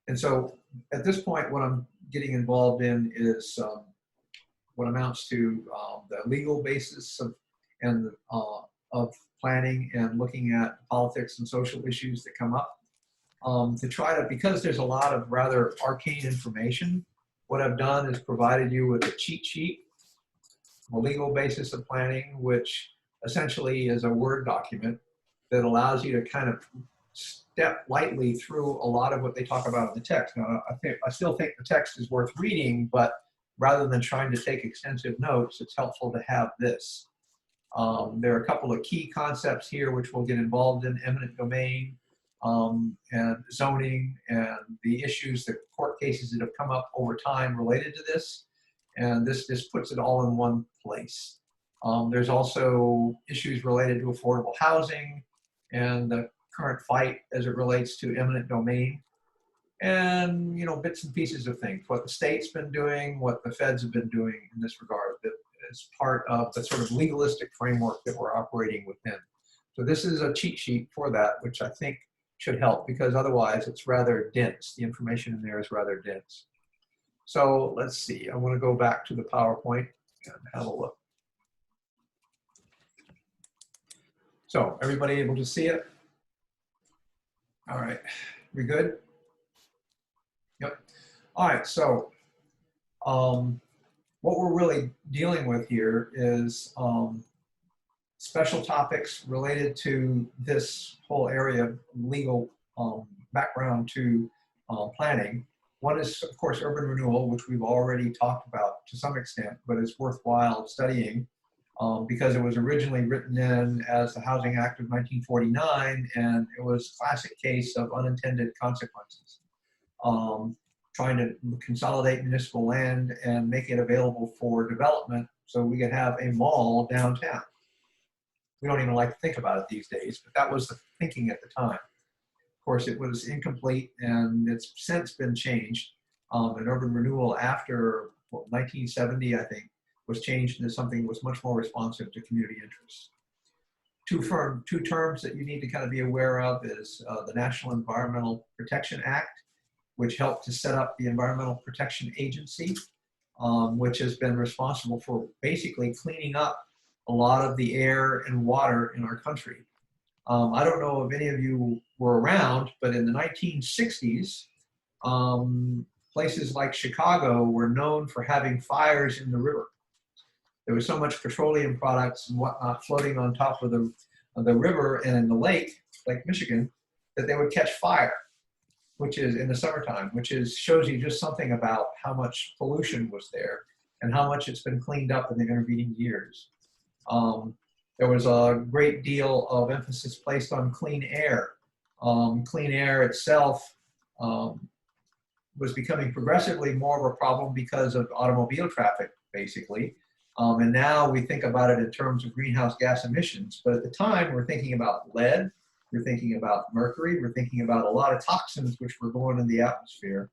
And so at this point, what I'm getting involved in is what amounts to the legal basis of planning and looking at politics and social issues that come up. To try to, because there's a lot of rather arcane information, what I've done is provided you with a cheat sheet, a legal basis of planning, which essentially is a Word document that allows you to kind of step lightly through a lot of what they talk about in the text. Now, I still think the text is worth reading, but rather than trying to take extensive notes, it's helpful to have this. There are a couple of key concepts here which we'll get involved in: eminent domain, and zoning, and the issues, the court cases that have come up over time related to this. And this just puts it all in one place. There's also issues related to affordable housing and the current fight as it relates to eminent domain. And, you know, bits and pieces of things, what the state's been doing, what the feds have been doing in this regard, that is part of the sort of legalistic framework that we're operating within. So this is a cheat sheet for that, which I think should help, because otherwise it's rather dense. The information in there is rather dense. So let's see, I want to go back to the PowerPoint and have a look. So everybody able to see it? All right, we good? Yep. All right, so what we're really dealing with here is special topics related to this whole area of legal background to planning. One is, of course, urban renewal, which we've already talked about to some extent, but it's worthwhile studying because it was originally written in as the Housing Act of 1949, and it was a classic case of unintended consequences. Trying to consolidate municipal land and make it available for development so we could have a mall downtown. We don't even like to think about it these days, but that was the thinking at the time. Of course, it was incomplete, and it's since been changed. And urban renewal after 1970, I think, was changed into something that was much more responsive to community interests. Two terms that you need to kind of be aware of is the National Environmental Protection Act, which helped to set up the Environmental Protection Agency, which has been responsible for basically cleaning up a lot of the air and water in our country. I don't know if any of you were around, but in the 1960s, places like Chicago were known for having fires in the river. There was so much petroleum products and whatnot floating on top of the river and in the lake, Lake Michigan, that they would catch fire, which is in the summertime, which shows you just something about how much pollution was there and how much it's been cleaned up in the intervening years. There was a great deal of emphasis placed on clean air. Clean air itself was becoming progressively more of a problem because of automobile traffic, basically. And now we think about it in terms of greenhouse gas emissions. But at the time, we're thinking about lead, we're thinking about mercury, we're thinking about a lot of toxins which were going in the atmosphere,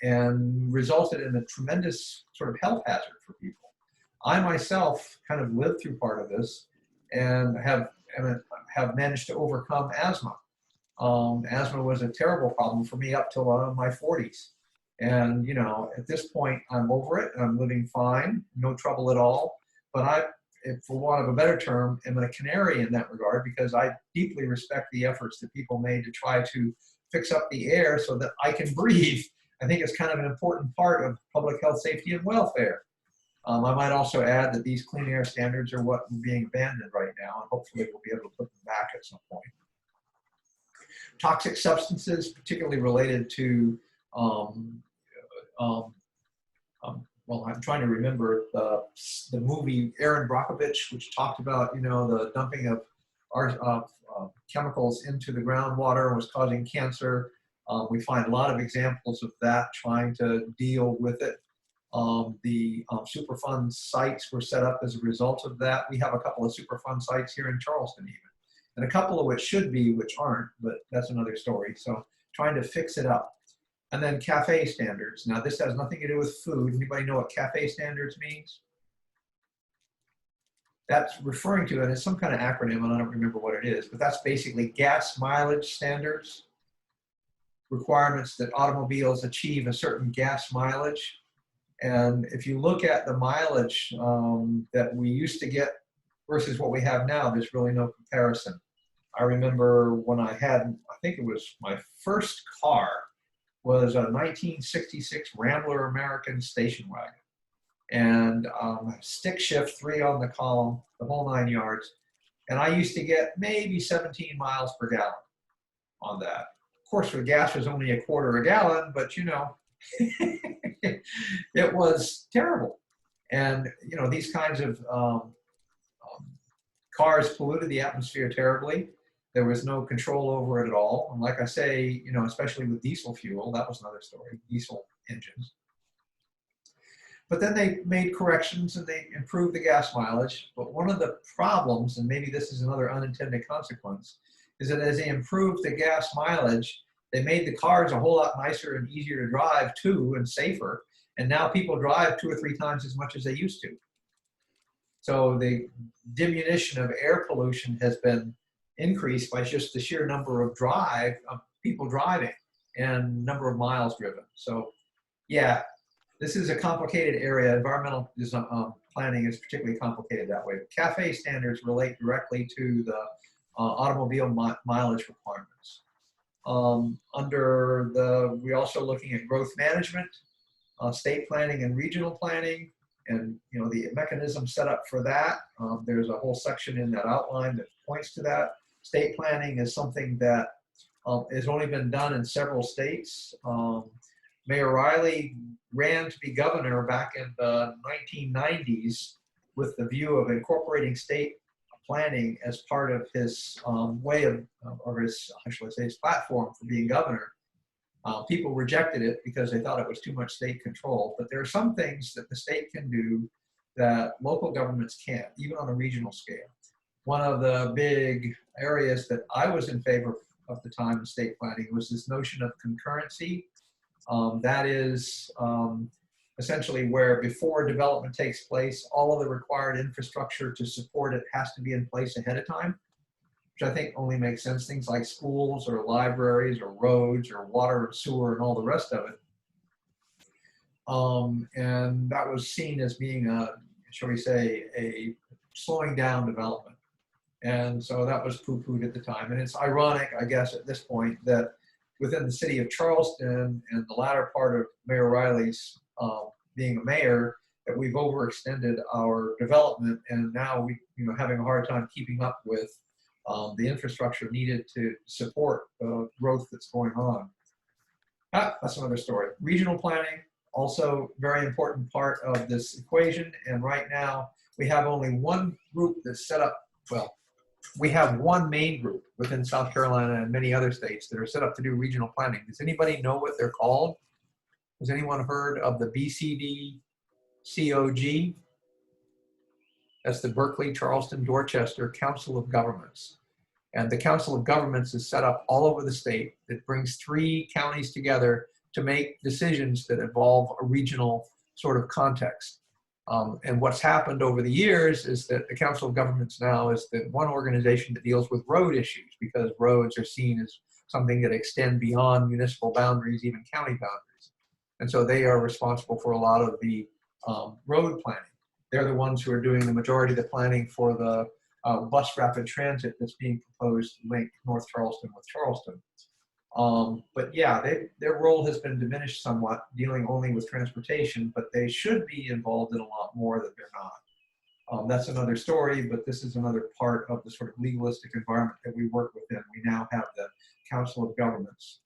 and resulted in a tremendous sort of health hazard for people. I myself kind of lived through part of this and have managed to overcome asthma. Asthma was a terrible problem for me up till my 40s. And, you know, at this point, I'm over it and I'm living fine, no trouble at all. But for want of a better term, am a canary in that regard, because I deeply respect the efforts that people made to try to fix up the air so that I can breathe. I think it's kind of an important part of public health, safety, and welfare. I might also add that these clean air standards are what are being abandoned right now, and hopefully we'll be able to put them back at some point. Toxic substances, particularly related to, well, I'm trying to remember the movie Erin Brockovich, which talked about, you know, the dumping of chemicals into the groundwater was causing cancer. We find a lot of examples of that, trying to deal with it. The Superfund sites were set up as a result of that. We have a couple of Superfund sites here in Charleston even, and a couple of which should be, which aren't, but that's another story. So trying to fix it up. And then CAFE standards. Now this has nothing to do with food. Anybody know what CAFE standards means? That's referring to, and it's some kind of acronym, and I don't remember what it is, but that's basically gas mileage standards. requirements that automobiles achieve a certain gas mileage. And if you look at the mileage that we used to get versus what we have now, there's really no comparison. I remember when I think it was my first car was a 1966 Rambler American station wagon. And stick shift, 3 on the column, the whole 9 yards. And I used to get maybe 17 miles per gallon on that. Of course, the gas was only a quarter a gallon, but you know, it was terrible. And you know, these kinds of cars polluted the atmosphere terribly. There was no control over it at all. And like I say, you know, especially with diesel fuel, that was another story, diesel engines. But then they made corrections and they improved the gas mileage. But one of the problems, and maybe this is another unintended consequence, is that as they improved the gas mileage, they made the cars a whole lot nicer and easier to drive too, and safer. And now people drive 2 or 3 times as much as they used to. So the diminution of air pollution has been increased by just the sheer number of people driving and number of miles driven. So yeah, this is a complicated area. Environmental planning is particularly complicated that way. CAFE standards relate directly to the automobile mileage requirements. We're also looking at growth management, state planning and regional planning, and you know the mechanism set up for that. There's a whole section in that outline that points to that. State planning is something that has only been done in several states. Mayor Riley ran to be governor back in the 1990s with the view of incorporating state planning as part of his way of, or his, how should I say, his platform for being governor. People rejected it because they thought it was too much state control. But there are some things that the state can do that local governments can't, even on a regional scale. One of the big areas that I was in favor of the time in state planning was this notion of concurrency. That is essentially where before development takes place, all of the required infrastructure to support it has to be in place ahead of time, which I think only makes sense. Things like schools or libraries or roads or water and sewer and all the rest of it. And that was seen as being a, shall we say, a slowing down development. And so that was poo-pooed at the time. And it's ironic, I guess, at this point that within the city of Charleston and the latter part of Mayor Riley's being a mayor, that we've overextended our development, and now we, you know, having a hard time keeping up with the infrastructure needed to support the growth that's going on. That's another story. Regional planning, also very important part of this equation. And right now we have only one group that's set up, well, we have one main group within South Carolina and many other states that are set up to do regional planning. Does anybody know what they're called? Has anyone heard of the BCD-COG? That's the Berkeley, Charleston, Dorchester Council of Governments. And the Council of Governments is set up all over the state. It brings 3 counties together to make decisions that involve a regional sort of context. And what's happened over the years is that the Council of Governments now is the one organization that deals with road issues, because roads are seen as something that extend beyond municipal boundaries, even county boundaries. And so they are responsible for a lot of the road planning. They're the ones who are doing the majority of the planning for the bus rapid transit that's being proposed to link North Charleston with Charleston. But yeah, their role has been diminished somewhat, dealing only with transportation, but they should be involved in a lot more that they're not. That's another story, but this is another part of the sort of legalistic environment that we work within. We now have the Council of Governments.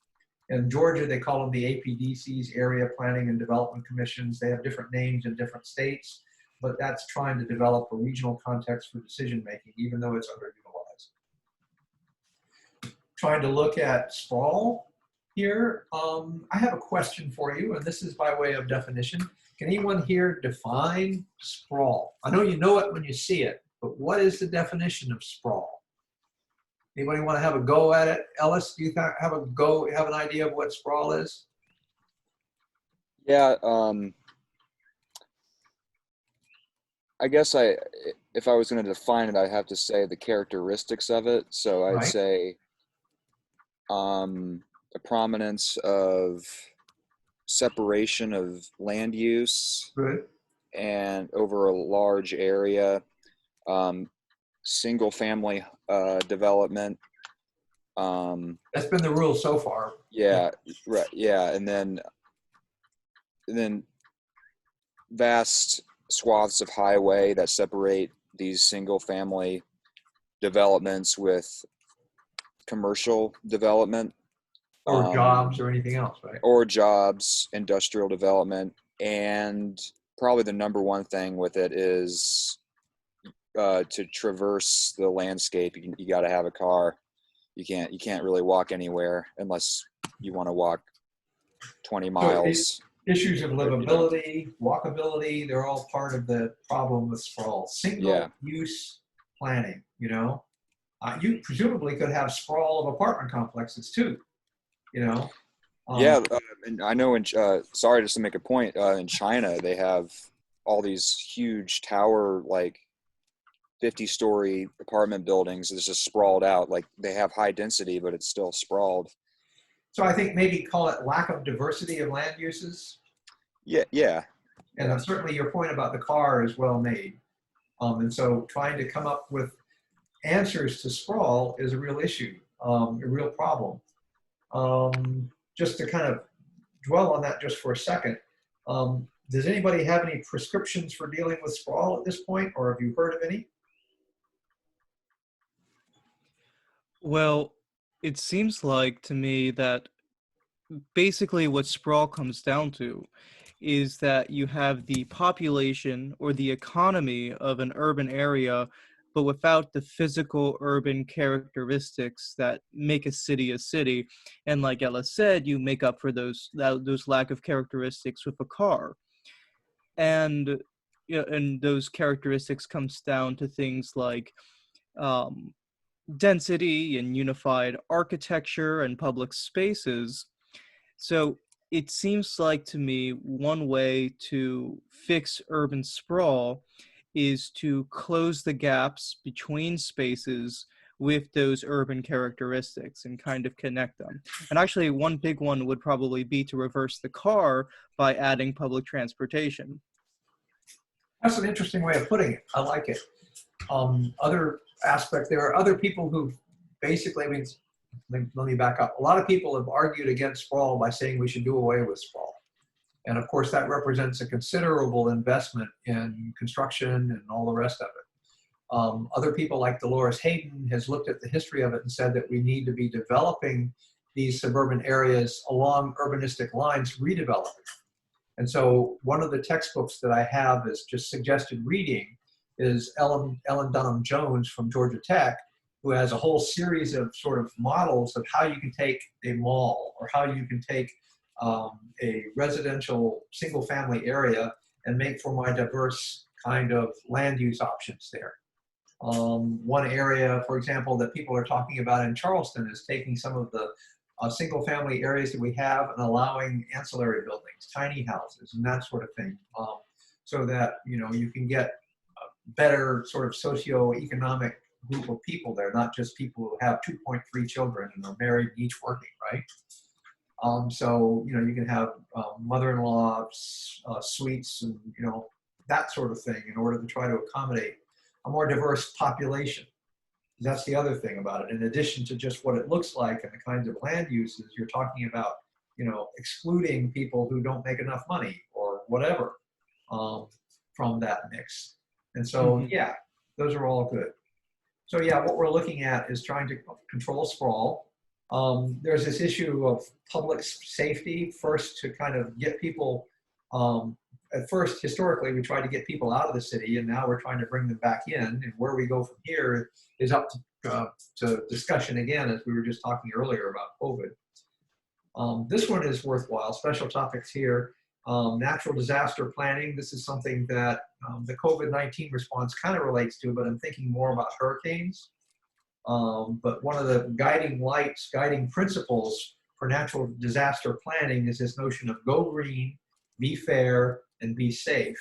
In Georgia, they call them the APDCs, Area Planning and Development Commissions. They have different names in different states, but that's trying to develop a regional context for decision making, even though it's underutilized. Trying to look at sprawl here. I have a question for you, and this is by way of definition. Can anyone here define sprawl? I know you know it when you see it, but what is the definition of sprawl? Anybody want to have a go at it? Ellis, do you have an idea of what sprawl is? Yeah, I guess if I was going to define it, I'd have to say the characteristics of it. So I'd say a prominence of separation of land use Good. and over a large area, um, single family development. That's been the rule so far. Yeah, right. Yeah, and then vast swaths of highway that separate these single family developments with commercial development, Or jobs or anything else, right? or jobs, industrial development, and probably the number one thing with it is to traverse the landscape. You got to have a car. You can't really walk anywhere unless you want to walk 20 So miles. issues of livability, walkability, they're all part of the problem with sprawl. Yeah. Single-use planning, you know? You presumably could have sprawl of apartment complexes too, you know? Yeah, and I know sorry, just to make a point, in China they have all these huge tower, like 50-story apartment buildings that's just sprawled out. Like they have high density, but it's still sprawled. So I think maybe call it lack of diversity of land uses. Yeah, yeah, And yeah, certainly your point about the car is well made. And so trying to come up with answers to sprawl is a real issue, a real problem. Just to kind of dwell on that just for a second, does anybody have any prescriptions for dealing with sprawl at this point, or have you heard of any? Well, it seems like to me that basically what sprawl comes down to is that you have the population or the economy of an urban area, but without the physical urban characteristics that make a city. And like Ella said, you make up for those lack of characteristics with a car. And and those characteristics comes down to things like um, density and unified architecture and public spaces. So it seems like to me one way to fix urban sprawl is to close the gaps between spaces with those urban characteristics and kind of connect them. And actually, one big one would probably be to reverse the car by adding public transportation. That's an interesting way of putting it. I like it. Other aspect, there are other people who basically, I mean, let me back up. A lot of people have argued against sprawl by saying we should do away with sprawl. And of course, that represents a considerable investment in construction and all the rest of it. Other people like Dolores Hayden has looked at the history of it and said that we need to be developing these suburban areas along urbanistic lines, redeveloping. And so one of the textbooks that I have as just suggested reading is Ellen Dunham Jones from Georgia Tech, who has a whole series of sort of models of how you can take a mall or how you can take a residential single family area and make for more diverse kind of land use options there. One area, for example, that people are talking about in Charleston is taking some of the single family areas that we have and allowing ancillary buildings, tiny houses and that sort of thing, so that you can get a better sort of socio-economic group of people there, not just people who have 2.3 children and are married and each working, right? So you can have mother-in-law suites and that sort of thing in order to try to accommodate a more diverse population. That's the other thing about it. In addition to just what it looks like and the kinds of land uses, you're talking about, excluding people who don't make enough money or whatever from that mix. And so, yeah, those are all good. So yeah, what we're looking at is trying to control sprawl. There's this issue of public safety first to kind of get people, at first, historically, we tried to get people out of the city, and now we're trying to bring them back in. And where we go from here is up to discussion again, as we were just talking earlier about COVID. This one is worthwhile, special topics here. Natural disaster planning. This is something that the COVID-19 response kind of relates to, but I'm thinking more about hurricanes. But one of the guiding principles for natural disaster planning is this notion of go green, be fair, and be safe.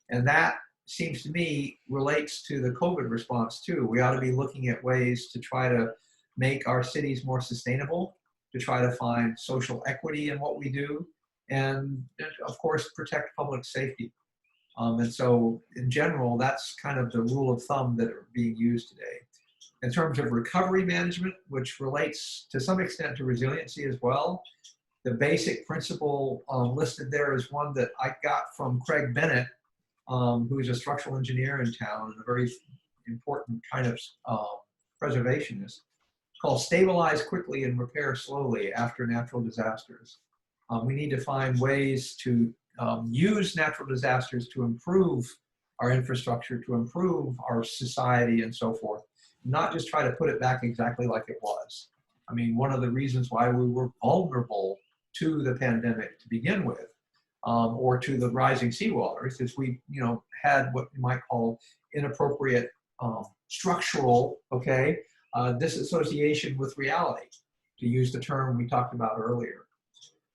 And that seems to me relates to the COVID response too. We ought to be looking at ways to try to make our cities more sustainable. to try to find social equity in what we do, and of course, protect public safety. And so in general, that's kind of the rule of thumb that are being used today. In terms of recovery management, which relates to some extent to resiliency as well, the basic principle listed there is one that I got from Craig Bennett, who is a structural engineer in town and a very important kind of preservationist, called stabilize quickly and repair slowly after natural disasters. We need to find ways to use natural disasters to improve our infrastructure, to improve our society and so forth, not just try to put it back exactly like it was. I mean, one of the reasons why we were vulnerable to the pandemic to begin with, or to the rising seawaters, is we, had what you might call inappropriate structural, disassociation with reality, to use the term we talked about earlier.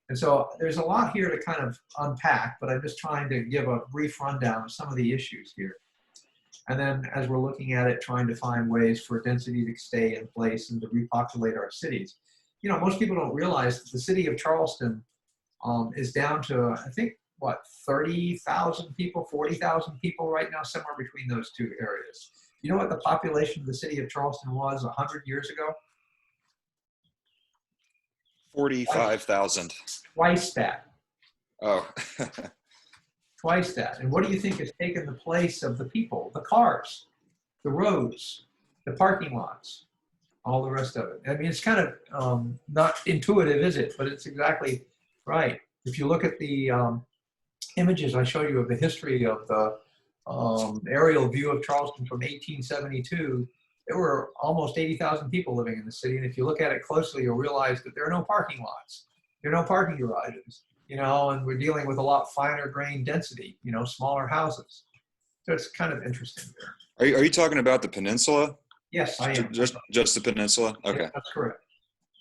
And so there's a lot here to kind of unpack, but I'm just trying to give a brief rundown of some of the issues here. And then as we're looking at it, trying to find ways for density to stay in place and to repopulate our cities. Most people don't realize that the city of Charleston is down to, I think, 30,000 people, 40,000 people right now, somewhere between those two areas. You know what the population of the city of Charleston was 100 years ago? 45,000. Twice that. Oh. Twice that. And what do you think has taken the place of the people? The cars, the roads, the parking lots, all the rest of it. I mean, it's kind of not intuitive, is it? But it's exactly right. If you look at the images I showed you of the history of the aerial view of Charleston from 1872, there were almost 80,000 people living in the city. And if you look at it closely, you'll realize that there are no parking lots. There are no parking garages, and we're dealing with a lot finer grain density, smaller houses. So it's kind of interesting there. Are you talking about the peninsula? Yes, I am. Just the peninsula? Okay. Yeah, that's correct.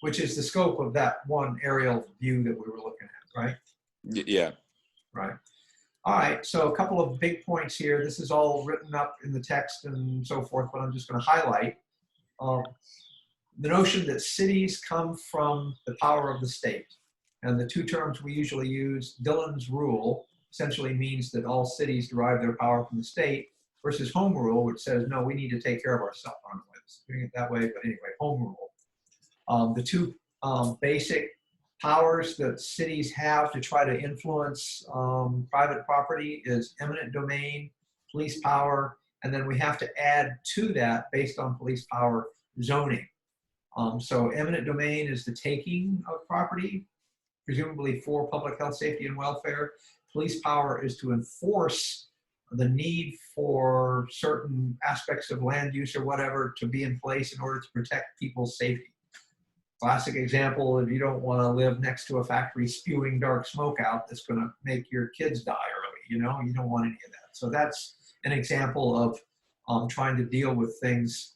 Which is the scope of that one aerial view that we were looking at, right? Yeah. Right. All right, so a couple of big points here. This is all written up in the text and so forth, but I'm just going to highlight the notion that cities come from the power of the state. And the two terms we usually use, Dillon's rule, essentially means that all cities derive their power from the state, versus home rule, which says, no, we need to take care of ourselves. I don't know why it's doing it that way, but anyway, home rule. The two basic powers that cities have to try to influence private property is eminent domain, police power, and then we have to add to that, based on police power, zoning. So eminent domain is the taking of property, presumably for public health, safety, and welfare. Police power is to enforce the need for certain aspects of land use or whatever to be in place in order to protect people's safety. Classic example, if you don't want to live next to a factory spewing dark smoke out that's going to make your kids die early, you don't want any of that. So that's an example of trying to deal with things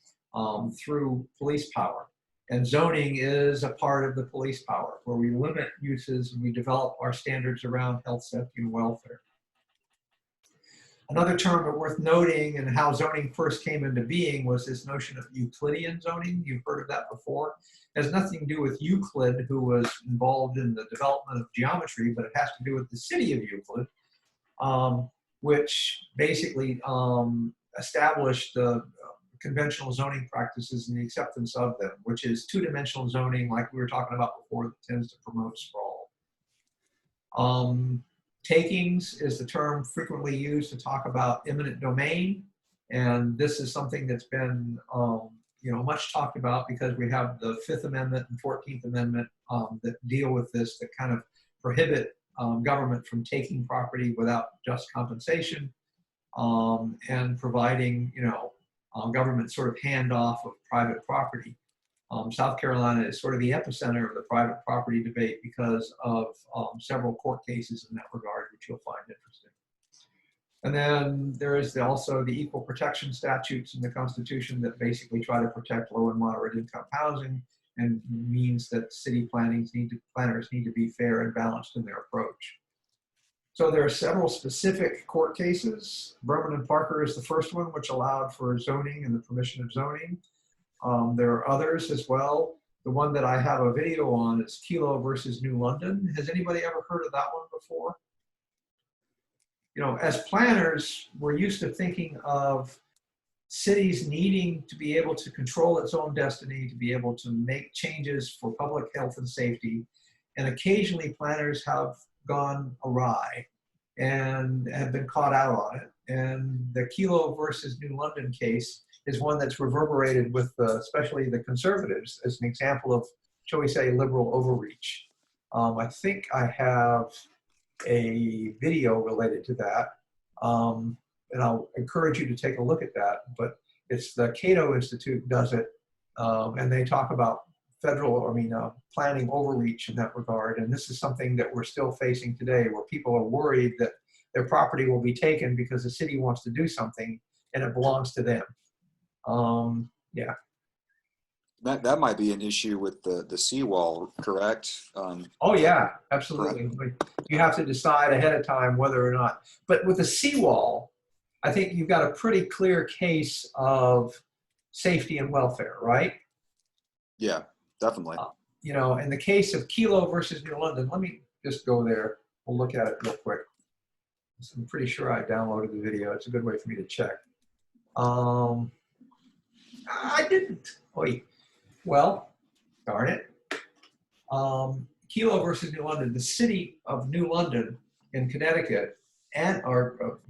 through police power. And zoning is a part of the police power, where we limit uses and we develop our standards around health, safety, and welfare. Another term that worth noting and how zoning first came into being was this notion of Euclidean zoning. You've heard of that before. It has nothing to do with Euclid, who was involved in the development of geometry, but it has to do with the city of Euclid, which basically established the conventional zoning practices and the acceptance of them, which is two-dimensional zoning, like we were talking about before, that tends to promote sprawl. Takings is the term frequently used to talk about eminent domain, and this is something that's been much talked about because we have the Fifth Amendment and 14th Amendment that deal with this, that kind of prohibit government from taking property without just compensation and providing government sort of handoff of private property. South Carolina is sort of the epicenter of the private property debate because of several court cases in that regard, which you'll find interesting. And then there is also the equal protection statutes in the Constitution that basically try to protect low and moderate income housing, and means that city planners need to be fair and balanced in their approach. So there are several specific court cases. Berman and Parker is the first one, which allowed for zoning and the permission of zoning. There are others as well. The the one that I have a video on is Kilo versus New London. Has anybody ever heard of that one before? You know, as planners, we're used to thinking of cities needing to be able to control its own destiny, to be able to make changes for public health and safety. And occasionally planners have gone awry and have been caught out on it. And the Kilo versus New London case is one that's reverberated with especially the conservatives as an example of, shall we say, liberal overreach. I think I have a video related to that. And I'll encourage you to take a look at that, but it's the Cato Institute does it, and they talk about planning overreach in that regard, and this is something that we're still facing today, where people are worried that their property will be taken because the city wants to do something, and it belongs to them. Yeah. That might be an issue with the seawall, correct? Oh yeah, absolutely. Like, you have to decide ahead of time whether or not, but with the seawall, I think you've got a pretty clear case of safety and welfare, right? Yeah, definitely. You know, in the case of Kilo versus New London, let me just go there. We'll look at it real quick. I'm pretty sure I downloaded the video. It's a good way for me to check. I didn't. Wait. Well, darn it. Kilo versus New London. The city of New London in Connecticut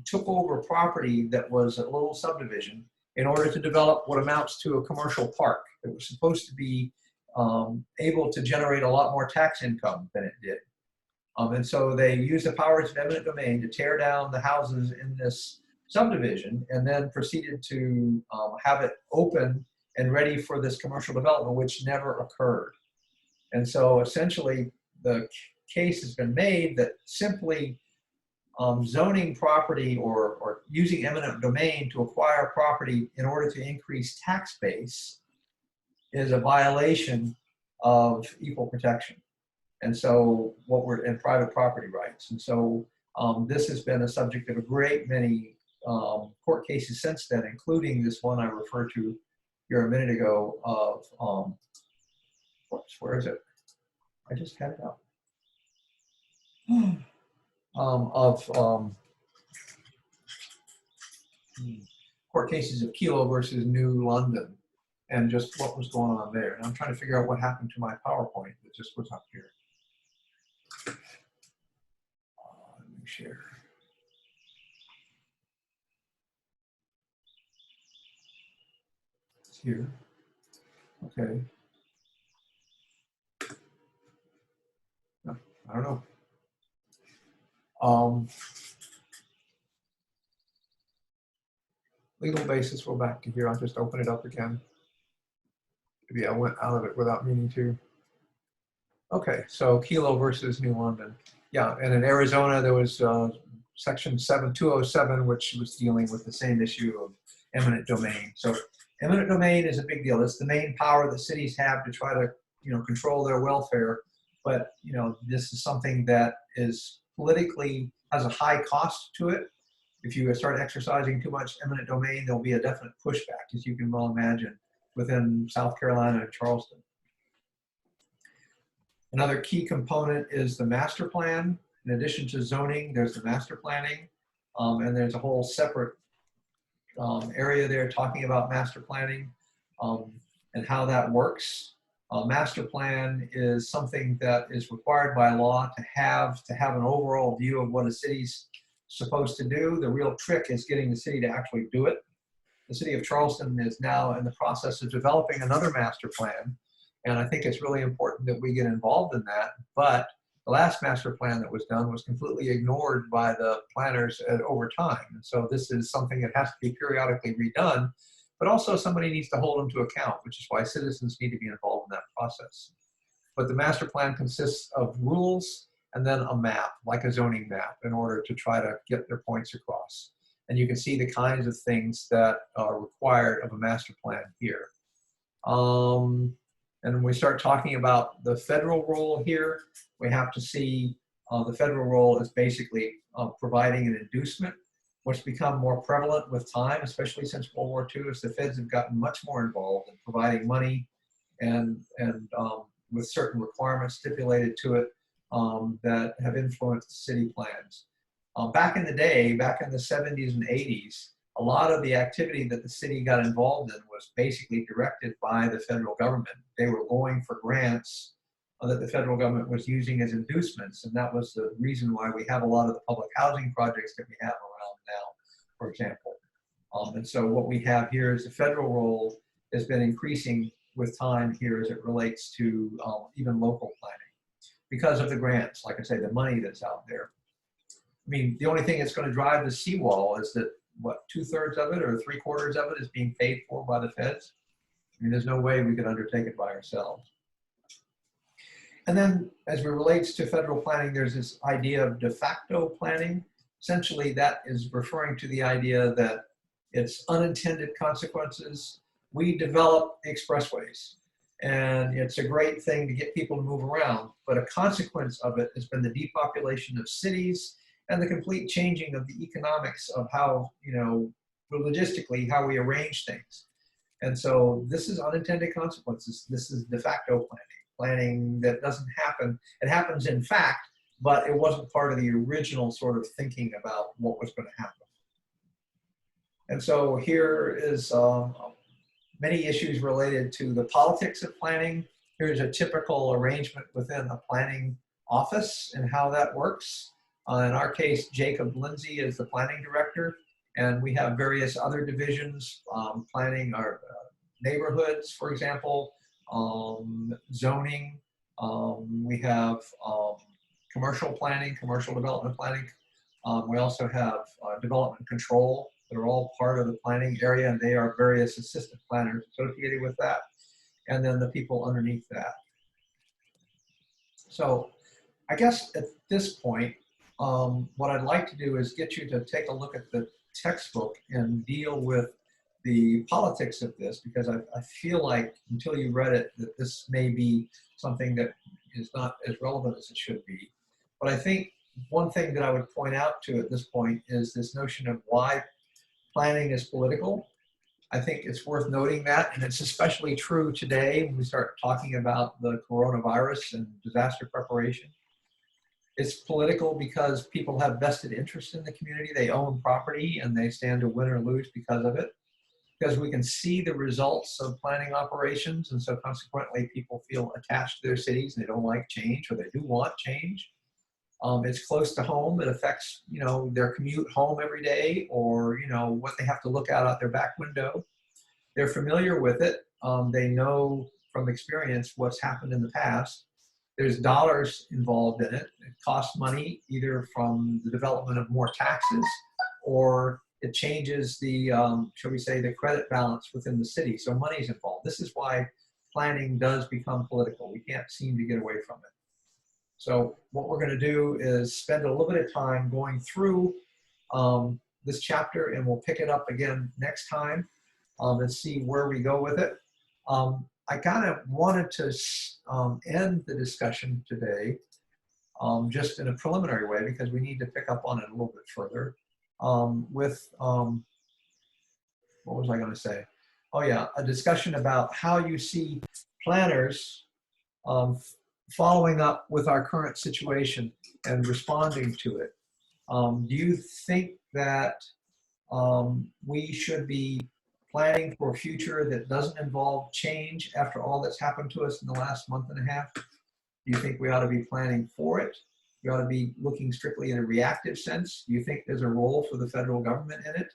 took over property that was a little subdivision in order to develop what amounts to a commercial park. It was supposed to be able to generate a lot more tax income than it did. And so they used the powers of eminent domain to tear down the houses in this subdivision and then proceeded to have it open and ready for this commercial development, which never occurred. And so essentially the case has been made that simply zoning property or using eminent domain to acquire property in order to increase tax base is a violation of equal protection. And so in private property rights. And so this has been a subject of a great many court cases since then, including this one I referred to here a minute ago of, where is it? I just had it up. Court cases of Kilo versus New London and just what was going on there. And I'm trying to figure out what happened to my PowerPoint that just was up here. Let me share. It's here. Okay. No, I don't know. Legal basis, we'll back to here. I'll just open it up again. Maybe I went out of it without meaning to. Okay, so Kilo versus New London. Yeah, and in Arizona, there was section 7207, which was dealing with the same issue of eminent domain. So eminent domain is a big deal. It's the main power that cities have to try to, control their welfare. But, this is something that is politically has a high cost to it. If you start exercising too much eminent domain, there'll be a definite pushback, as you can well imagine, within South Carolina and Charleston. Another key component is the master plan. In addition to zoning, there's the master planning, and there's a whole separate area there talking about master planning and how that works. Master plan is something that is required by law to have an overall view of what a city's supposed to do. The real trick is getting the city to actually do it. The city of Charleston is now in the process of developing another master plan, and I think it's really important that we get involved in that. But the last master plan that was done was completely ignored by the planners over time. And so this is something that has to be periodically redone, but also somebody needs to hold them to account, which is why citizens need to be involved in that process. But the master plan consists of rules and then a map, like a zoning map, in order to try to get their points across. And you can see the kinds of things that are required of a master plan here. And when we start talking about the federal role here, we have to see the federal role is basically providing an inducement, which become more prevalent with time, especially since World War II, as the feds have gotten much more involved in providing money and with certain requirements stipulated to it that have influenced city plans. Back in the day, back in the 70s and 80s, a lot of the activity that the city got involved in was basically directed by the federal government. They were going for grants that the federal government was using as inducements, and that was the reason why we have a lot of the public housing projects that we have around now, for example. And so what we have here is the federal role has been increasing with time here as it relates to even local planning because of the grants, like I say, the money that's out there. I mean, the only thing that's going to drive the seawall is that, what, 2/3 of it or 3/4 of it is being paid for by the feds. I mean, there's no way we could undertake it by ourselves. And then as it relates to federal planning, there's this idea of de facto planning. Essentially, that is referring to the idea that it's unintended consequences. We develop expressways, and it's a great thing to get people to move around, but a consequence of it has been the depopulation of cities and the complete changing of the economics of how, logistically, how we arrange things. And so this is unintended consequences. This is de facto planning that doesn't happen. It happens in fact, but it wasn't part of the original sort of thinking about what was going to happen. And so here is many issues related to the politics of planning. Here's a typical arrangement within a planning office and how that works. In our case, Jacob Lindsay is the planning director, and we have various other divisions, planning our neighborhoods, for example, zoning. We have commercial planning, commercial development planning. We also have development control that are all part of the planning area, and they are various assistant planners associated with that, and then the people underneath that. So I guess at this point, what I'd like to do is get you to take a look at the textbook and deal with the politics of this, because I feel like until you read it, that this may be something that is not as relevant as it should be. But I think one thing that I would point out to at this point is this notion of why planning is political. I think it's worth noting that, and it's especially true today when we start talking about the coronavirus and disaster preparation. It's political because people have vested interest in the community. They own property and they stand to win or lose because of it. Because we can see the results of planning operations, and so consequently people feel attached to their cities and they don't like change, or they do want change. It's close to home. It affects, their commute home every day, or, what they have to look out their back window. They're familiar with it. They know from experience what's happened in the past. There's dollars involved in it. It costs money, either from the development of more taxes, or it changes the, shall we say, the credit balance within the city. So money's involved. This is why planning does become political. We can't seem to get away from it. So what we're going to do is spend a little bit of time going through this chapter, and we'll pick it up again next time and see where we go with it. I kind of wanted to end the discussion today just in a preliminary way, because we need to pick up on it a little bit further with, what was I going to say? Oh yeah, a discussion about how you see planners following up with our current situation and responding to it. Do you think that we should be planning for a future that doesn't involve change after all that's happened to us in the last month and a half? Do you think we ought to be planning for it? We ought to be looking strictly in a reactive sense? Do you think there's a role for the federal government in it?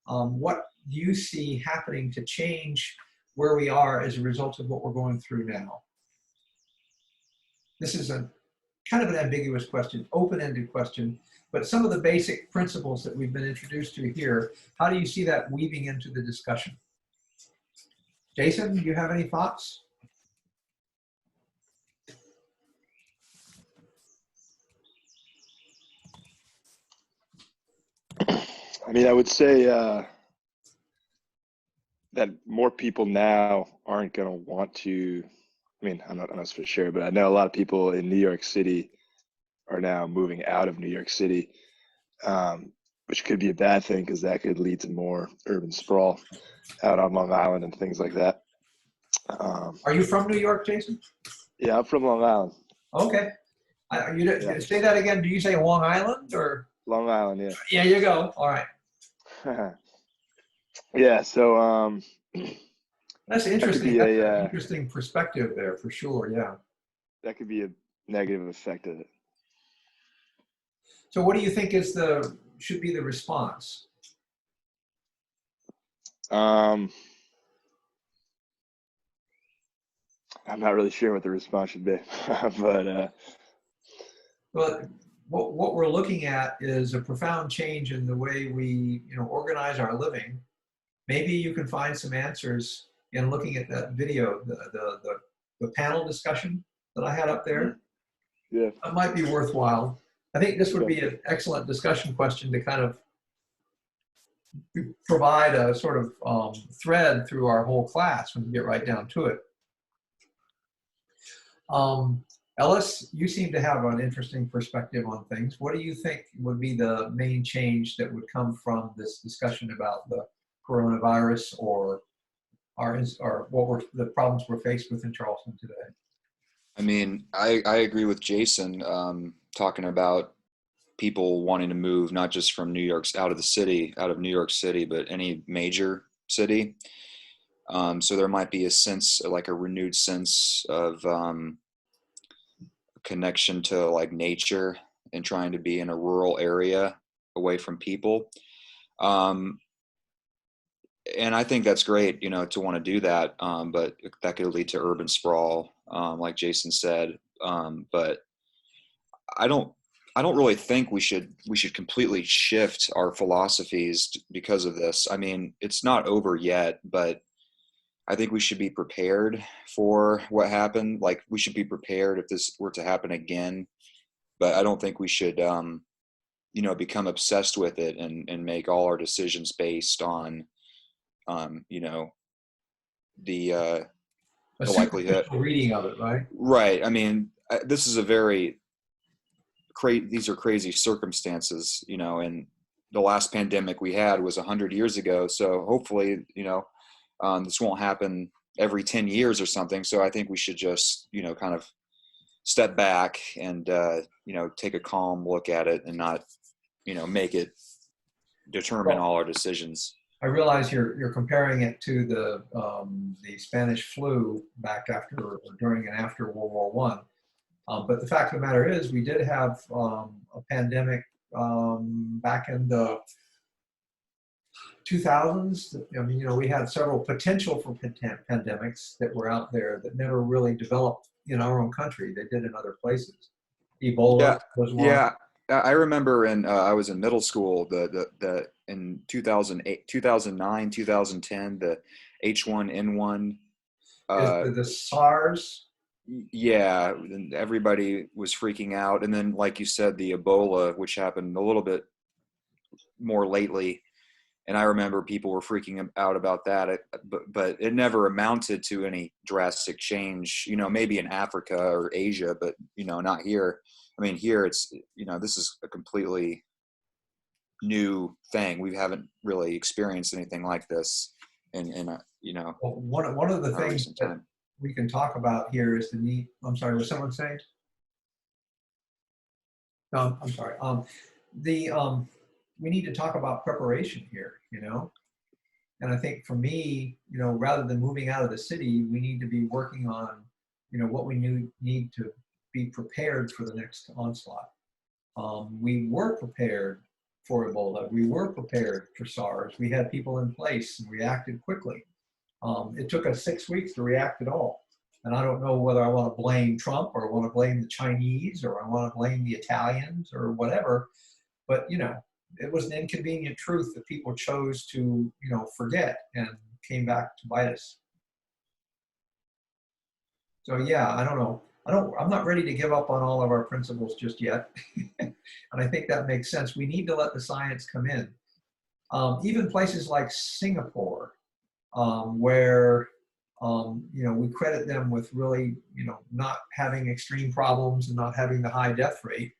What do you see happening to change where we are as a result of what we're going through now? This is a kind of an ambiguous question, open-ended question, but some of the basic principles that we've been introduced to here, how do you see that weaving into the discussion? Jason, do you have any thoughts? I mean, I would say that more people now aren't going to want to, I mean, I'm not for sure, but I know a lot of people in New York City are now moving out of New York City, which could be a bad thing because that could lead to more urban sprawl out on Long Island and things like that. Are you from New York, Jason? Yeah, I'm from Long Island. Okay. Yeah. Say that again. Do you say Long Island or? Long Island, yeah. Yeah, you go. All right. Yeah, so That's that could interesting. be That's an a interesting perspective there for sure. Yeah. that could be a negative effect of it. So what do you think should be the response? I'm not really sure what the response should be, but Well, what we're looking at is a profound change in the way we, organize our living. Maybe you can find some answers in looking at that video, the panel discussion that I had up there. yeah, That might be worthwhile. I think this would Okay. be an excellent discussion question to kind of provide a sort of thread through our whole class when we get right down to it. Ellis, you seem to have an interesting perspective on things. What do you think would be the main change that would come from this discussion about the coronavirus or the problems we're faced with in Charleston today? I mean, I agree with Jason, talking about people wanting to move, not just from out of New York City, but any major city. So there might be a renewed sense of connection to like nature and trying to be in a rural area away from people. And I think that's great, to want to do that. But that could lead to urban sprawl, like Jason said. But I don't really think we should completely shift our philosophies because of this. I mean, it's not over yet, but I think we should be prepared for what happened. Like, we should be prepared if this were to happen again. But I don't think we should, become obsessed with it and make all our decisions based on, the A likelihood. superficial reading of it, right? Right. I mean, this is these are crazy circumstances, and the last pandemic we had was 100 years ago. So hopefully, this won't happen every 10 years or something. So I think we should just, kind of step back and, take a calm look at it and not, make it determine all our decisions. I realize you're comparing it to the Spanish flu back during and after World War One. But the fact of the matter is, we did have a pandemic back in the 2000s. I mean, we had several potential for pandemics that were out there that never really developed in our own country. They did in other places. Ebola was one. Yeah, I remember I was in middle school, in 2008, 2009, 2010, the H1N1. The SARS. Yeah, and everybody was freaking out. And then, like you said, the Ebola, which happened a little bit more lately. And I remember people were freaking out about that, but it never amounted to any drastic change, maybe in Africa or Asia, but, not here. I mean, here it's, this is a completely new thing. We haven't really experienced anything like this Well, one of the things recent that time. we can talk about here is the need. I'm sorry, was someone saying? No, I'm sorry. We need to talk about preparation here, And I think for me, rather than moving out of the city, we need to be working on, what we need to be prepared for the next onslaught. We were prepared for Ebola. We were prepared for SARS. We had people in place and reacted quickly. It took us 6 weeks to react at all. And I don't know whether I want to blame Trump or I want to blame the Chinese or I want to blame the Italians or whatever. But, it was an inconvenient truth that people chose to, forget and came back to bite us. So yeah, I don't know. I'm not ready to give up on all of our principles just yet. And I think that makes sense. We need to let the science come in. Even places like Singapore, where, we credit them with really, not having extreme problems and not having the high death rate.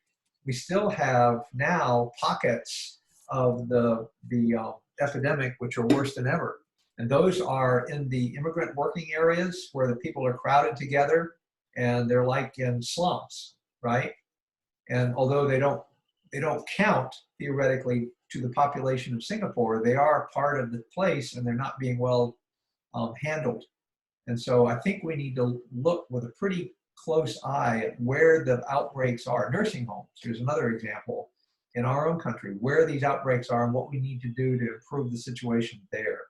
We still have now pockets of the epidemic which are worse than ever. And those are in the immigrant working areas where the people are crowded together and they're like in slums, right? And although they don't count theoretically to the population of Singapore, they are part of the place and they're not being well handled. And so I think we need to look with a pretty close eye at where the outbreaks are. Nursing homes, here's another example in our own country, where these outbreaks are and what we need to do to improve the situation there.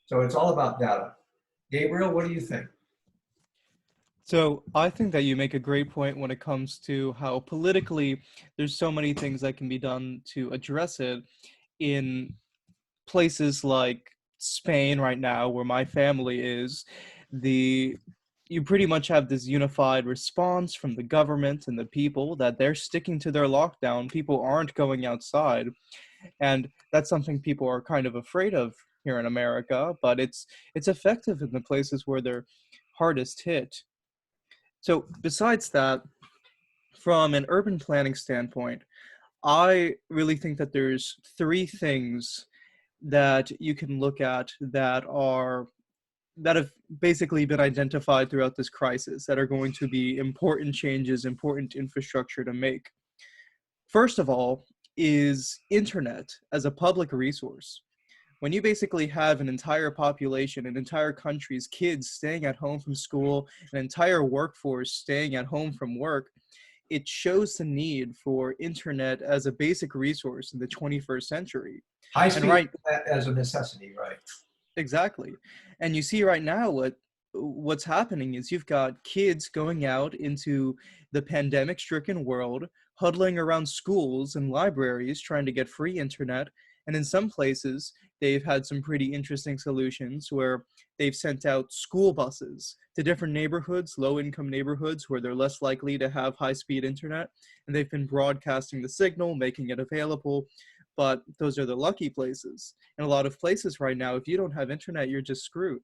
So it's all about data. Gabriel, what do you think? So I think that you make a great point when it comes to how politically there's so many things that can be done to address it in places like Spain right now, where my family is. The You pretty much have this unified response from the government and the people that they're sticking to their lockdown. People aren't going outside, and that's something people are kind of afraid of here in America, but it's effective in the places where they're hardest hit. So besides that, from an urban planning standpoint, I really think that there's three things that you can look at that have basically been identified throughout this crisis that are going to be important changes, important infrastructure to make. First of all is internet as a public resource. When you basically have an entire population, an entire country's kids staying at home from school, an entire workforce staying at home from work, it shows the need for internet as a basic resource in the 21st century. High And speed right, as a necessity, right? exactly. And you see right now what's happening is you've got kids going out into the pandemic-stricken world, huddling around schools and libraries trying to get free internet. And in some places, they've had some pretty interesting solutions where they've sent out school buses to different neighborhoods, low-income neighborhoods where they're less likely to have high-speed internet. And they've been broadcasting the signal, making it available. But those are the lucky places. In a lot of places right now, if you don't have internet, you're just screwed.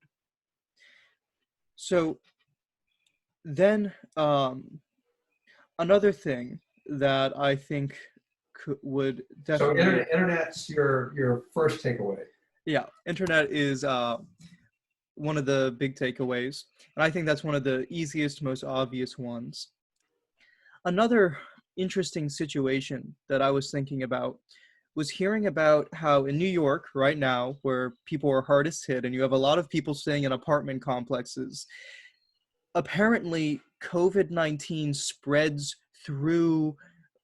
So then another thing that I think would So definitely, internet's your first takeaway. yeah, internet is one of the big takeaways. And I think that's one of the easiest, most obvious ones. Another interesting situation that I was thinking about was hearing about how in New York right now, where people are hardest hit and you have a lot of people staying in apartment complexes, apparently COVID-19 spreads through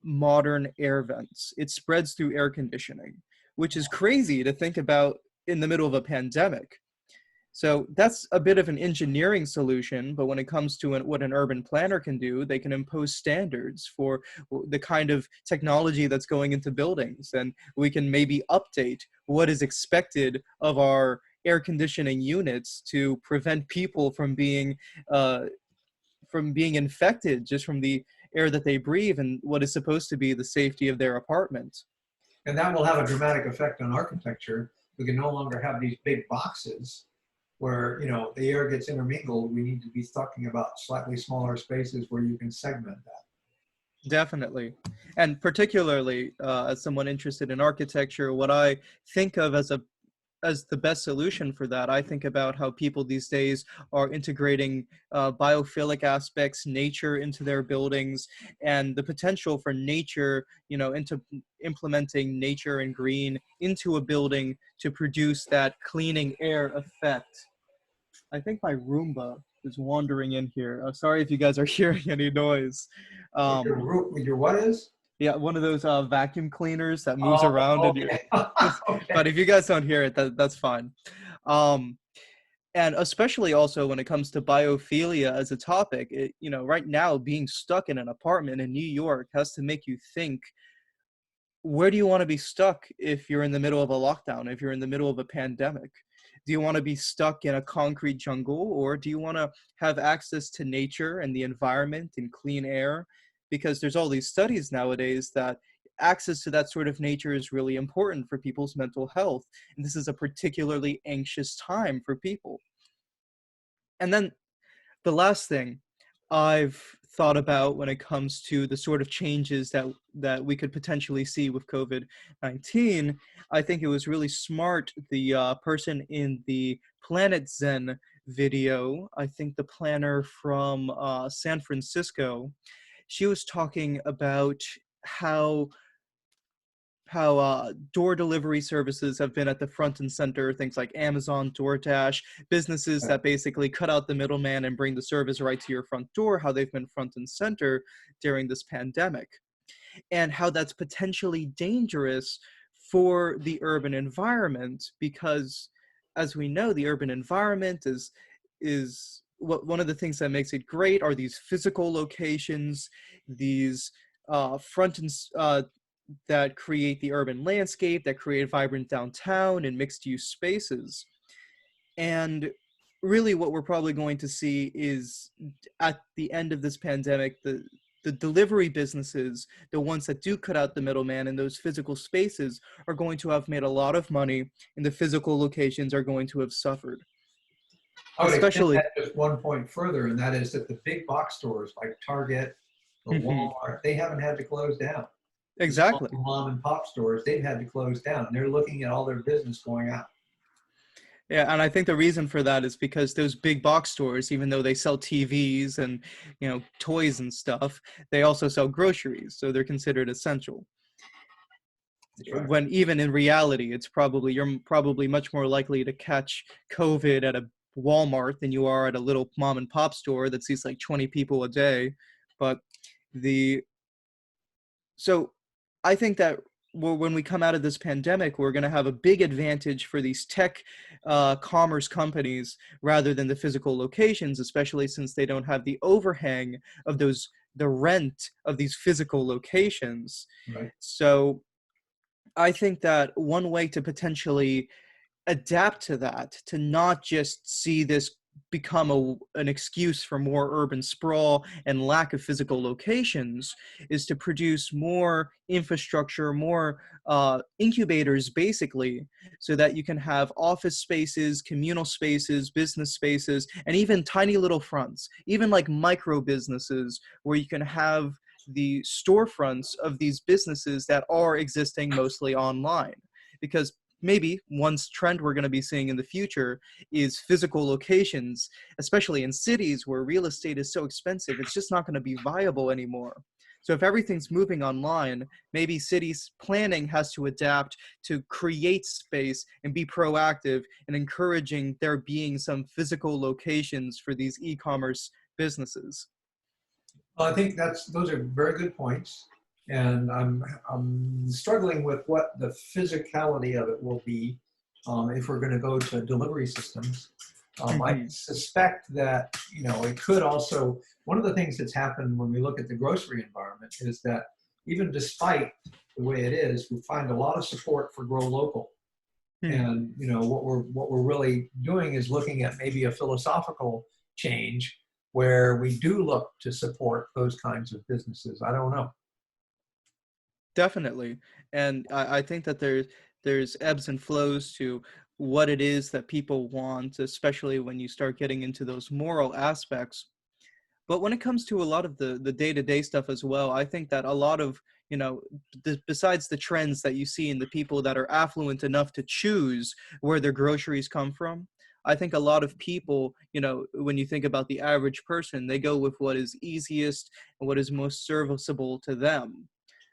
modern air vents. It spreads through air conditioning, which is crazy to think about in the middle of a pandemic. So that's a bit of an engineering solution, but when it comes to what an urban planner can do, they can impose standards for the kind of technology that's going into buildings, and we can maybe update what is expected of our air conditioning units to prevent people from being infected just from the air that they breathe and what is supposed to be the safety of their apartment. And that will have a dramatic effect on architecture. We can no longer have these big boxes where, the air gets intermingled. We need to be talking about slightly smaller spaces where you can segment that. Definitely. And particularly as someone interested in architecture, what I think of as the best solution for that, I think about how people these days are integrating biophilic aspects, nature into their buildings, and the potential for nature, into implementing nature and green into a building to produce that cleaning air effect. I think my Roomba is wandering in here. I'm sorry if you guys are hearing any noise. Your what is? Yeah, one of those vacuum cleaners that moves Oh, around in your. okay. Okay. But if you guys don't hear it, that's fine. And especially also when it comes to biophilia as a topic, right now being stuck in an apartment in New York has to make you think, where do you want to be stuck if you're in the middle of a lockdown, if you're in the middle of a pandemic? Do you want to be stuck in a concrete jungle, or do you want to have access to nature and the environment and clean air? Because there's all these studies nowadays that access to that sort of nature is really important for people's mental health. And this is a particularly anxious time for people. And then the last thing, I've thought about when it comes to the sort of changes that we could potentially see with COVID-19. I think it was really smart. The person in the Planet Zen video, I think the planner from San Francisco, she was talking about how door delivery services have been at the front and center, things like Amazon, DoorDash, businesses that basically cut out the middleman and bring the service right to your front door, how they've been front and center during this pandemic, and how that's potentially dangerous for the urban environment because, as we know, the urban environment is what one of the things that makes it great are these physical locations, these front and that create the urban landscape, that create vibrant downtown and mixed use spaces. And really what we're probably going to see is at the end of this pandemic, the delivery businesses, the ones that do cut out the middleman in those physical spaces, are going to have made a lot of money, and the physical locations are going to have suffered. I would Especially, extend that just one point further, and that is that the big box stores like Target, the Walmart, they haven't had to close down. exactly. The small mom and pop stores, they've had to close down. They're looking at all their business going out. Yeah, and I think the reason for that is because those big box stores, even though they sell TVs and, toys and stuff, they also sell groceries, so they're considered essential. That's right. When even in reality, you're probably much more likely to catch COVID at a Walmart than you are at a little mom and pop store that sees like 20 people a day. But so I think that when we come out of this pandemic, we're going to have a big advantage for these tech commerce companies rather than the physical locations, especially since they don't have the overhang of the rent of these physical locations. Right. So I think that one way to potentially adapt to that, to not just see this become an excuse for more urban sprawl and lack of physical locations, is to produce more infrastructure, more incubators, basically, so that you can have office spaces, communal spaces, business spaces, and even tiny little fronts, even like micro businesses where you can have the storefronts of these businesses that are existing mostly online. Because maybe one trend we're going to be seeing in the future is physical locations, especially in cities where real estate is so expensive, it's just not going to be viable anymore. So if everything's moving online, maybe cities planning has to adapt to create space and be proactive in encouraging there being some physical locations for these e-commerce businesses. Well, I think those are very good points. And I'm struggling with what the physicality of it will be if we're going to go to delivery systems. I suspect that, it could also, one of the things that's happened when we look at the grocery environment is that even despite the way it is, we find a lot of support for grow local. And, what we're really doing is looking at maybe a philosophical change where we do look to support those kinds of businesses. I don't know. Definitely. And I think that there's ebbs and flows to what it is that people want, especially when you start getting into those moral aspects. But when it comes to a lot of the day-to-day stuff as well, I think that a lot of, besides the trends that you see in the people that are affluent enough to choose where their groceries come from, I think a lot of people, when you think about the average person, they go with what is easiest and what is most serviceable to them.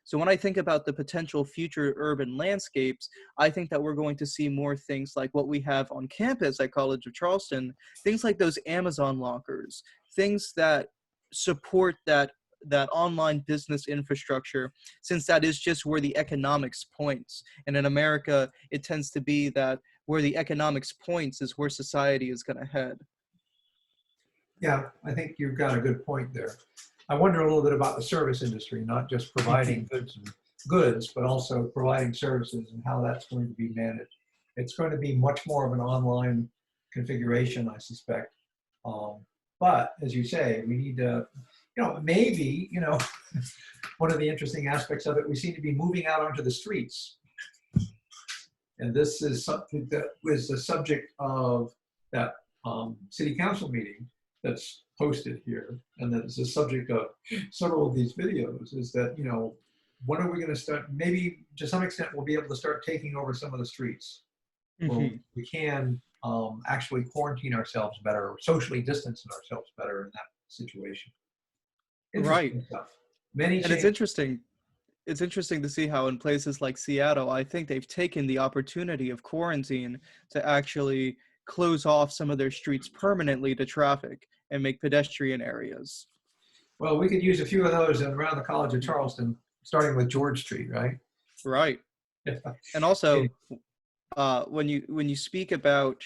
So when I think about the potential future urban landscapes, I think that we're going to see more things like what we have on campus at College of Charleston, things like those Amazon lockers, things that support that online business infrastructure, since that is just where the economics points. And in America, it tends to be that where the economics points is where society is going to head. Yeah, I think you've got a good point there. I wonder a little bit about the service industry, not just providing goods, but also providing services and how that's going to be managed. It's going to be much more of an online configuration, I suspect. But as you say, we need to, maybe, one of the interesting aspects of it, we seem to be moving out onto the streets. And this is something that was the subject of that city council meeting, that's posted here, and that is the subject of several of these videos, is that, you know, when are we going to start? Maybe to some extent, we'll be able to start taking over some of the streets. Well, Mhm. we can actually quarantine ourselves better, or socially distance ourselves better in that situation. Right. Interesting stuff. Many And it's changes. interesting. It's interesting to see how in places like Seattle, I think they've taken the opportunity of quarantine to actually close off some of their streets permanently to traffic and make pedestrian areas. Well, we could use a few of those around the College of Mhm. Charleston, starting with George Street, right? Right. And Yeah. also, when you speak about,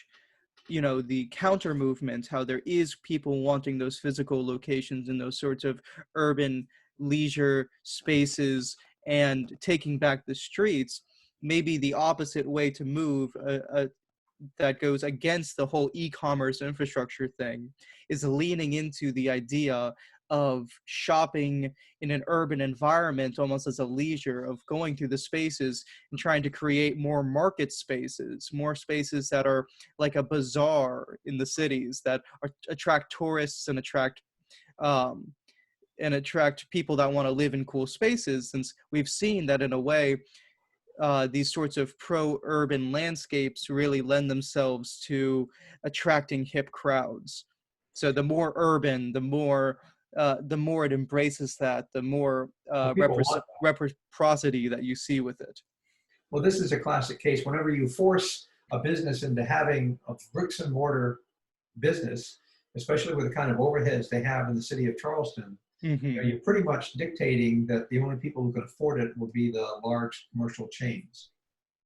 you know, the counter movement, how there is people wanting those physical locations in those sorts of urban leisure spaces and taking back the streets, maybe the opposite way to move, that goes against the whole e-commerce infrastructure thing, is leaning into the idea of shopping in an urban environment almost as a leisure, of going through the spaces and trying to create more market spaces, more spaces that are like a bazaar in the cities that attract tourists um, and attract people that want to live in cool spaces. Since we've seen that in a way, these sorts of pro-urban landscapes really lend themselves to attracting hip crowds. So the more urban, the more it embraces that, the more Well, people want that. reciprocity that you see with it. Well, this is a classic case. Whenever you force a business into having a bricks and mortar business, especially with the kind of overheads they have in the city of Charleston, you know, Hmm. you're pretty much dictating that the only people who can afford it will be the large commercial chains.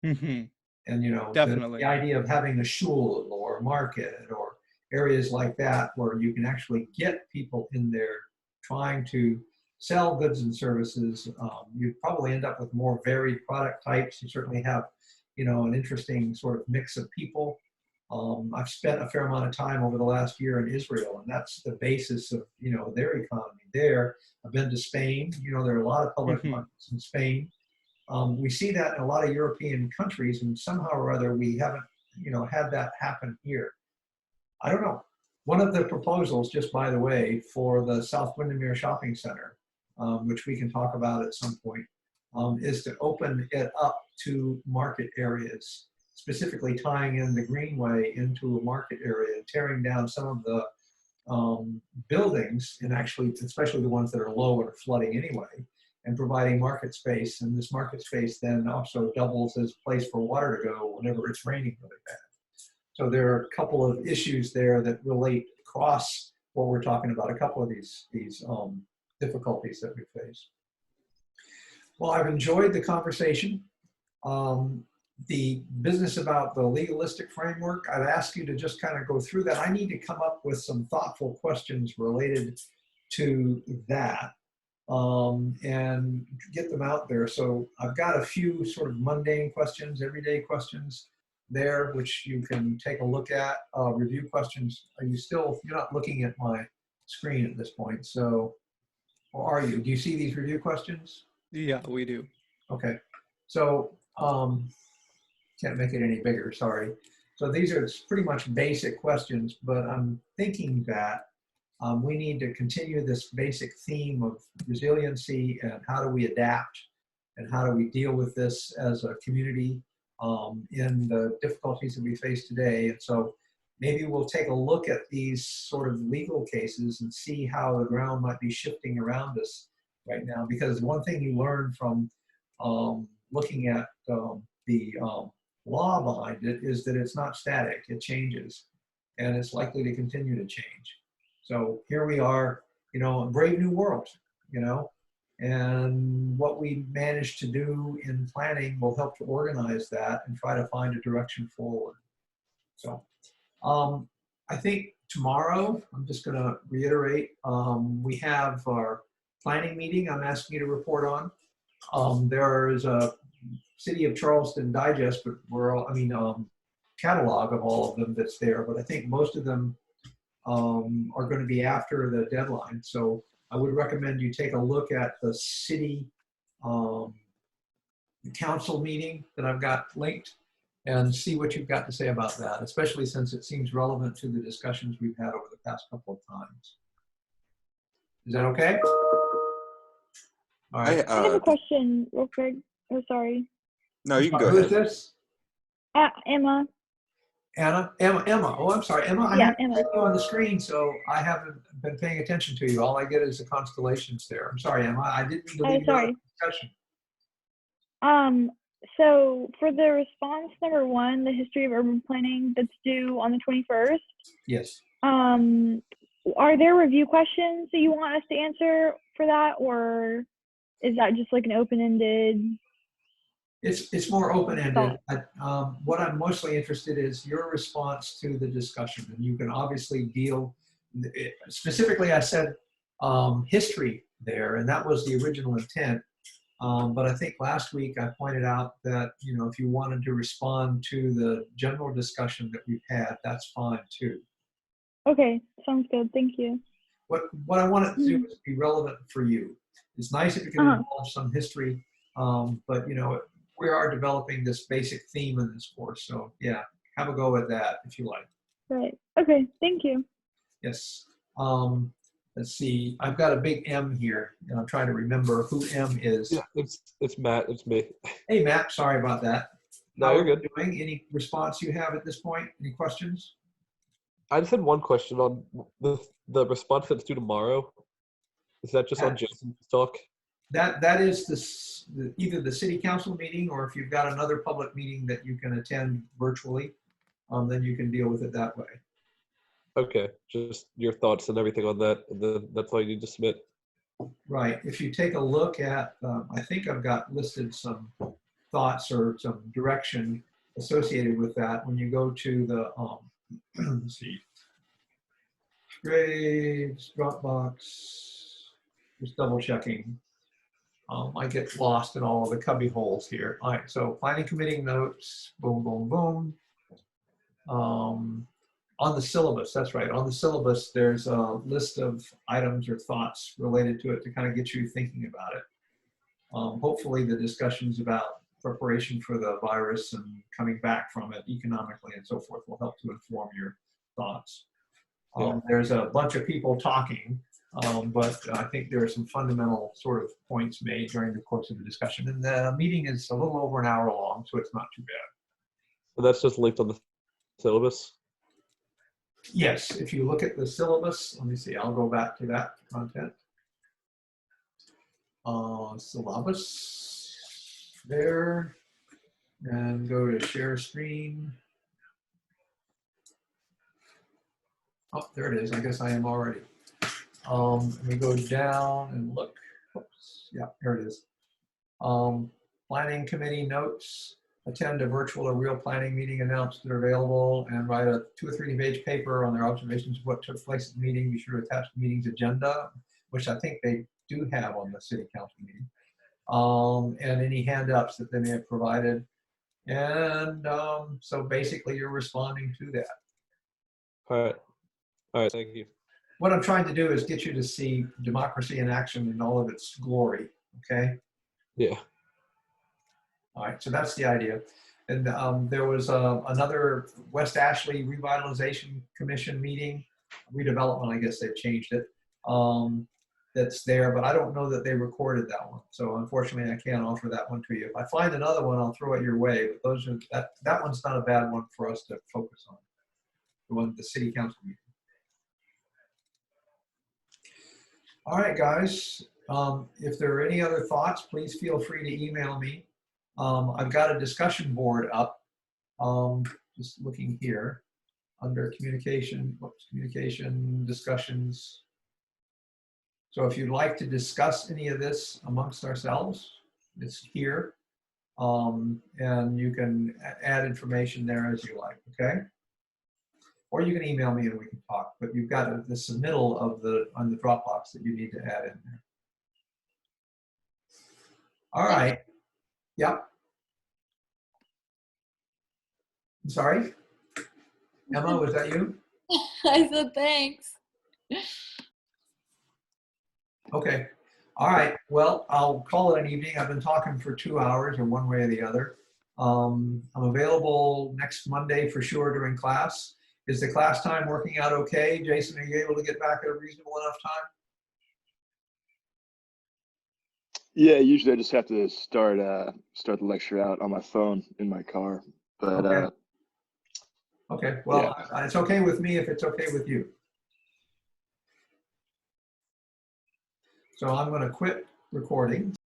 Hmm. And, you know, the Definitely. idea of having a shul or a market or areas like that where you can actually get people in there trying to sell goods and services, you probably end up with more varied product types. You certainly have, you know, an interesting sort of mix of people. I've spent a fair amount of time over the last year in Israel, and that's the basis of, you know, their economy there. I've been to Spain. You know, there are a lot of public Hmm. markets in Spain. We see that in a lot of European countries, and somehow or other we haven't, you know, had that happen here. I don't know. One of the proposals, just by the way, for the South Windermere Shopping Center, which we can talk about at some point, is to open it up to market areas, specifically tying in the Greenway into a market area, tearing down some of the buildings, and actually, especially the ones that are low and are flooding anyway, and providing market space. And this market space then also doubles as a place for water to go whenever it's raining really bad. So there are a couple of issues there that relate across what we're talking about, a couple of these difficulties that we face. Well, I've enjoyed the conversation. Um, the business about the legalistic framework, I've asked you to just kind of go through that. I need to come up with some thoughtful questions related to that, and get them out there. So I've got a few sort of mundane questions, everyday questions there, which you can take a look at. Review questions. You're not looking at my screen at this point, so, or are you? Do you see these review questions? Yeah, we do. Okay. So, can't make it any bigger, sorry. So these are pretty much basic questions, but I'm thinking that we need to continue this basic theme of resiliency and how do we adapt and how do we deal with this as a community in the difficulties that we face today. And so maybe we'll take a look at these sort of legal cases and see how the ground might be shifting around us right now. Because one thing you learn from looking at the law behind it is that it's not static, it changes, and it's likely to continue to change. So here we are, you know, a brave new world, you know, and what we managed to do in planning will help to organize that and try to find a direction forward. So I think tomorrow, I'm just going to reiterate, we have our planning meeting I'm asking you to report on. There is a City of Charleston digest, but catalog of all of them that's there, but I think most of them are going to be after the deadline. So I would recommend you take a look at the city council meeting that I've got linked, and see what you've got to say about that, especially since it seems relevant to the discussions we've had over the past couple of times. Is that okay? All right. I have a question real quick. Oh, sorry. No, you can go Who is ahead. this? Emma. Anna? Emma. Oh, I'm sorry. Emma, I Yeah, haven't Emma. seen you on the screen, so I haven't been paying attention to you. All I get is the constellations there. I'm sorry, Emma. I didn't mean to leave you out of Sorry. the discussion. So for the response number 1, the history of urban planning that's due on the 21st, Yes. are there review questions that you want us to answer for that, or is that just like an open-ended? It's more open-ended. Thought. What I'm mostly interested is your response to the discussion, and you can obviously deal specifically. I said history there, and that was the original intent. But I think last week I pointed out that if you wanted to respond to the general discussion that we've had, that's fine too. Okay, sounds good. Thank you. What I want it to do is be relevant for you. It's nice if you can involve some history, but we are developing this basic theme in this course. So yeah, have a go at that if you like. Right. Okay, thank you. Yes. Let's see. I've got a big M here, and I'm trying to remember who M is. Yeah, it's Matt. It's me. Hey, Matt. Sorry about that. No, How you're are you good. doing? Any response you have at this point? Any questions? I just had one question on the response that's due tomorrow. Is that just on Jason's talk? That is either the city council meeting, or if you've got another public meeting that you can attend virtually, then you can deal with it that way. Okay, just your thoughts and everything on that, and then that's all you need to submit. Right. If you take a look at, I think I've got listed some thoughts or some direction associated with that. When you go to the, let's see, Graves, Dropbox, just double checking. I get lost in all of the cubby holes here. All right, so planning committee notes, boom, boom, boom. On the syllabus, that's right. On the syllabus, there's a list of items or thoughts related to it to kind of get you thinking about it. Hopefully the discussions about preparation for the virus and coming back from it economically and so forth will help to inform your thoughts. There's a bunch of people talking, but I think there are some fundamental sort of points made during the course of the discussion. And the meeting is a little over an hour long, so it's not too bad. So that's just linked on the syllabus? Yes, if you look at the syllabus, let me see, I'll go back to that content. Syllabus there, and go to share screen. Oh, there it is. I guess I am already. Let me go down and look. Oops. Yeah, here it is. Planning committee notes. Attend a virtual or real planning meeting, announce they're available, and write a 2 or 3 page paper on their observations of what took place at the meeting. Be sure to attach the meeting's agenda, which I think they do have on the city council meeting, and any handouts that they may have provided. And so basically you're responding to that. All right, thank you. What I'm trying to do is get you to see democracy in action in all of its glory, okay? Yeah. All right, so that's the idea. And there was another West Ashley Revitalization Commission meeting, redevelopment, I guess they've changed it, that's there, but I don't know that they recorded that one. So unfortunately, I can't offer that one to you. If I find another one, I'll throw it your way, but those are, that one's not a bad one for us to focus on, the one, the city council meeting. All right, guys, if there are any other thoughts, please feel free to email me. I've got a discussion board up, just looking here, under communication, communication discussions. So if you'd like to discuss any of this amongst ourselves, it's here. And you can add information there as you like, okay? Or you can email me and we can talk, but you've got the submittal of on the Dropbox that you need to add in there. All right. Yep. I'm sorry? Emma, was that you? I said thanks. Okay. All right. Well, I'll call it an evening. I've been talking for 2 hours or one way or the other. I'm available next Monday for sure during class. Is the class time working out okay? Jason, are you able to get back at a reasonable enough time? Yeah, usually I just have to start the lecture out on my phone in my car. But Okay. Okay, well, yeah. it's okay with me if it's okay with you. So I'm going to quit recording.